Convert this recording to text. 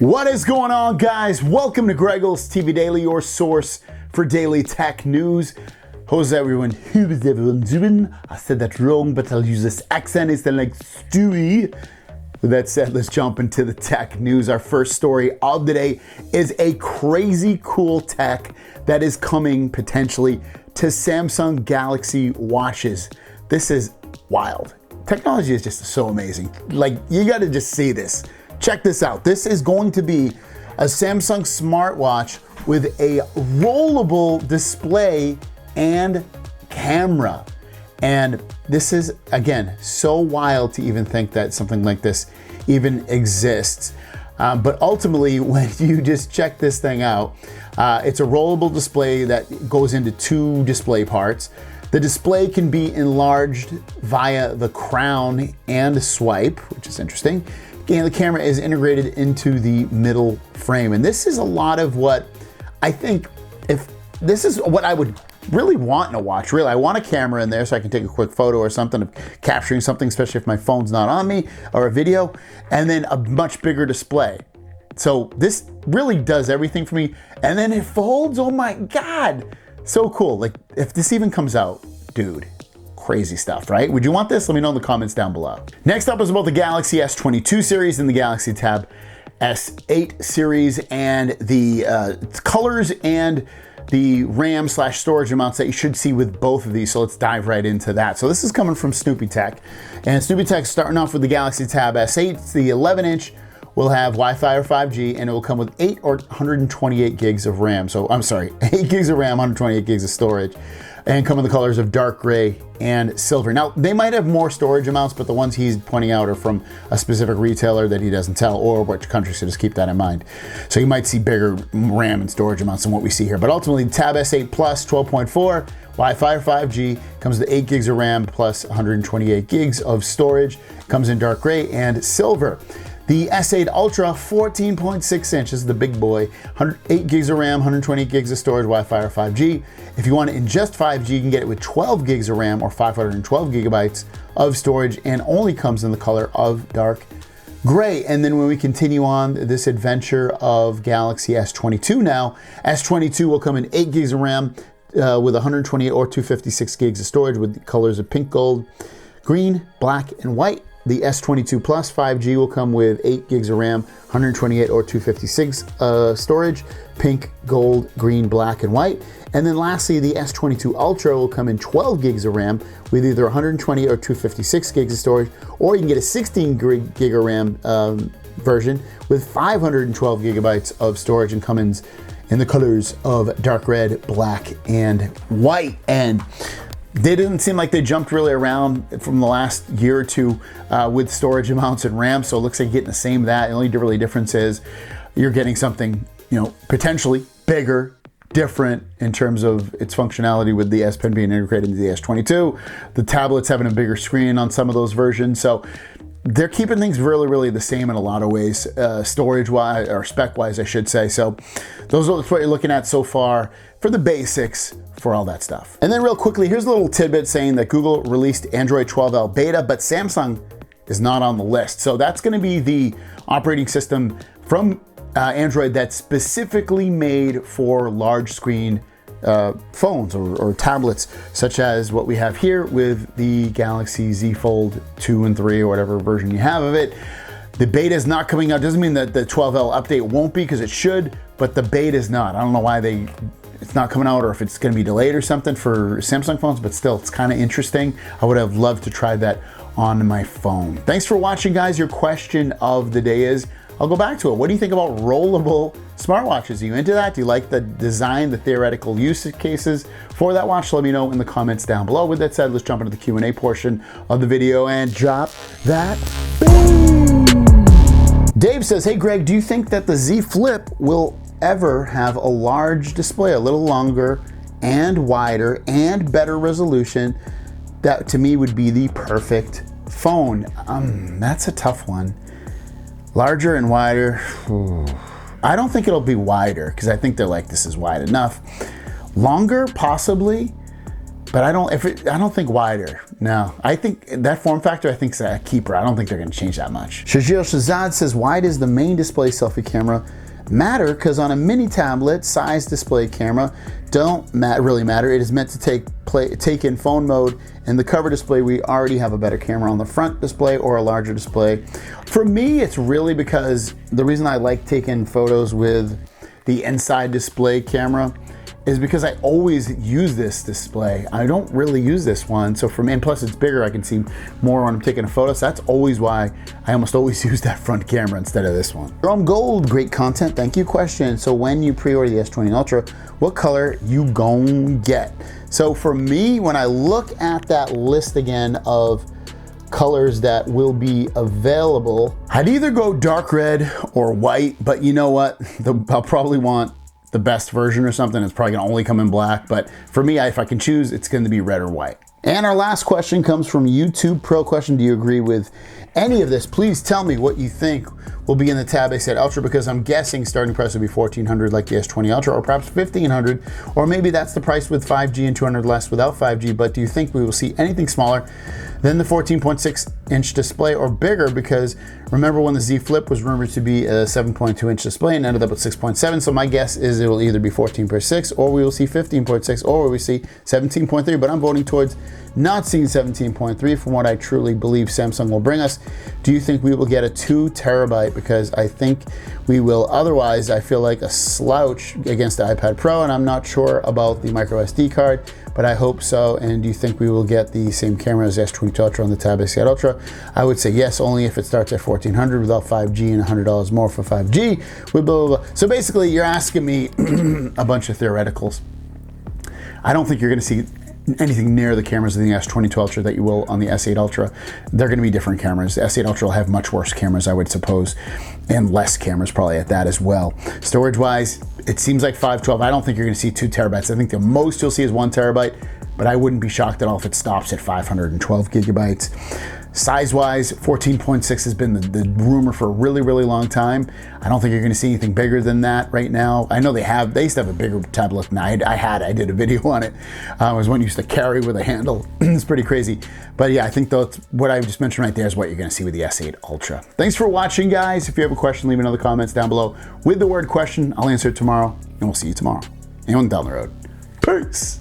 What is going on, guys? Welcome to Greggles TV Daily, your source for daily tech news. How's everyone? How is everyone doing? I said that wrong, but I'll use this accent instead like Stewie. With that said, let's jump into the tech news. Our first story of the day is a crazy cool tech that is coming potentially to Samsung Galaxy watches. This is wild. Technology is just so amazing. Like, you gotta just see this. Check this out. This is going to be a Samsung smartwatch with a rollable display and camera. And this is, again, so wild to even think that something like this even exists. But ultimately, when you just check this thing out, it's a rollable display that goes into two display parts. The display can be enlarged via the crown and swipe, which is interesting. And the camera is integrated into the middle frame. And this is a lot of what I think, if this is what I would really want in a watch. Really, I want a camera in there so I can take a quick photo or something of capturing something, especially if my phone's not on me, or a video, and then a much bigger display. So this really does everything for me. And then it folds, oh my God. So cool. Like, if this even comes out, dude, crazy stuff, right? Would you want this? Let me know in the comments down below. Next up is about the Galaxy S22 series and the Galaxy Tab S8 series, and the colors and the RAM/storage amounts that you should see with both of these. So let's dive right into that. So this is coming from Snoopy Tech, and Snoopy Tech starting off with the Galaxy Tab S8. It's the 11-inch. Will have Wi-Fi or 5G, and it will come with 8 or 128 gigs of RAM. So I'm sorry, 8 gigs of RAM, 128 gigs of storage, and come in the colors of dark gray and silver. Now, they might have more storage amounts, but the ones he's pointing out are from a specific retailer that he doesn't tell, or which country, so just keep that in mind. So you might see bigger RAM and storage amounts than what we see here. But ultimately, Tab S8 Plus 12.4, Wi-Fi or 5G, comes with 8 gigs of RAM plus 128 gigs of storage, comes in dark gray and silver. The S8 Ultra 14.6 inches, the big boy, 8 gigs of RAM, 128 gigs of storage, Wi-Fi or 5G. If you want it in just 5G, you can get it with 12 gigs of RAM or 512 gigabytes of storage, and only comes in the color of dark gray. And then when we continue on this adventure of Galaxy S22 now, S22 will come in 8 gigs of RAM with 128 or 256 gigs of storage with the colors of pink, gold, green, black, and white. The S22 Plus 5G will come with 8 gigs of RAM, 128 or 256 storage, pink, gold, green, black, and white. And then lastly, the S22 Ultra will come in 12 gigs of RAM with either 120 or 256 gigs of storage, or you can get a 16 gig of RAM version with 512 gigabytes of storage, and comes in the colors of dark red, black, and white. And they didn't seem like they jumped really around from the last year or two with storage amounts and RAM, so it looks like you're getting the same of that. The only really difference is you're getting something, potentially bigger, different in terms of its functionality, with the S Pen being integrated into the S22. The tablet's having a bigger screen on some of those versions, so they're keeping things really the same in a lot of ways, storage-wise, or spec-wise, I should say. So those are what you're looking at so far for the basics for all that stuff. And then real quickly, here's a little tidbit saying that Google released Android 12L beta, but Samsung is not on the list. So that's gonna be the operating system from Android that's specifically made for large screen phones or tablets, such as what we have here with the Galaxy Z Fold 2 and 3, or whatever version you have of it. The beta is not coming out. Doesn't mean that the 12L update won't be, because it should, but the beta is not. I don't know why it's not coming out, or if it's going to be delayed or something for Samsung phones, but still, it's kind of interesting. I would have loved to try that on my phone. Thanks for watching, guys. Your question of the day is, I'll go back to it. What do you think about rollable smartwatches? Are you into that? Do you like the design, the theoretical use cases for that watch? Let me know in the comments down below. With that said, let's jump into the Q&A portion of the video and drop that boom. Dave says, hey Greg, do you think that the Z Flip will ever have a large display, a little longer and wider and better resolution? That to me would be the perfect phone. That's a tough one. Larger and wider. I don't think it'll be wider, because I think they're like, this is wide enough. Longer, possibly. But I don't think wider. No, I think that form factor, I think is a keeper. I don't think they're gonna change that much. Shajil Shazad says, why does the main display selfie camera matter? Because on a mini tablet, size display camera don't really matter. It is meant to take in phone mode. In the cover display, we already have a better camera on the front display or a larger display. For me, it's really because the reason I like taking photos with the inside display camera is because I always use this display. I don't really use this one. So for me, and plus it's bigger, I can see more when I'm taking a photo. So that's always why I almost always use that front camera instead of this one. Jerome Gold, great content, thank you. Question, so when you pre-order the S20 Ultra, what color you gon' get? So for me, when I look at that list again of colors that will be available, I'd either go dark red or white, but you know what? I'll probably want the best version or something. It's probably gonna only come in black, but for me, if I can choose, it's gonna be red or white. And our last question comes from YouTube Pro question. Do you agree with any of this? Please tell me what you think will be in the Tab A7 Ultra, because I'm guessing starting price will be $1,400 like the S20 Ultra, or perhaps $1,500, or maybe that's the price with 5G and $200 less without 5G. But do you think we will see anything smaller than the 14.6-inch display or bigger? Because remember when the Z Flip was rumored to be a 7.2-inch display and ended up at 6.7. So my guess is it will either be 14.6, or we will see 15.6, or we see 17.3. But I'm voting towards not seeing 17.3 from what I truly believe Samsung will bring us. Do you think we will get a 2 terabyte? Because I think we will. Otherwise, I feel like a slouch against the iPad Pro, and I'm not sure about the micro SD card, but I hope so. And do you think we will get the same camera as S22 Ultra on the Tab A7 Ultra? I would say yes, only if it starts at $1,400 without 5G and $100 more for 5G with blah, blah, blah. So basically, you're asking me a bunch of theoreticals. I don't think you're gonna see anything near the cameras in the S22 Ultra that you will on the S8 Ultra. They're gonna be different cameras. The S8 Ultra will have much worse cameras, I would suppose, and less cameras probably at that as well. Storage-wise, it seems like 512. I don't think you're gonna see 2 terabytes. I think the most you'll see is 1 terabyte, but I wouldn't be shocked at all if it stops at 512 gigabytes. Size-wise, 14.6 has been the rumor for a really, really long time. I don't think you're gonna see anything bigger than that right now. I know they used to have a bigger tablet than I did a video on it. It was one you used to carry with a handle. It's pretty crazy. But yeah, I think that's what I just mentioned right there is what you're gonna see with the S8 Ultra. Thanks for watching, guys. If you have a question, leave it in the comments down below with the word question. I'll answer it tomorrow, and we'll see you tomorrow and down the road. Peace.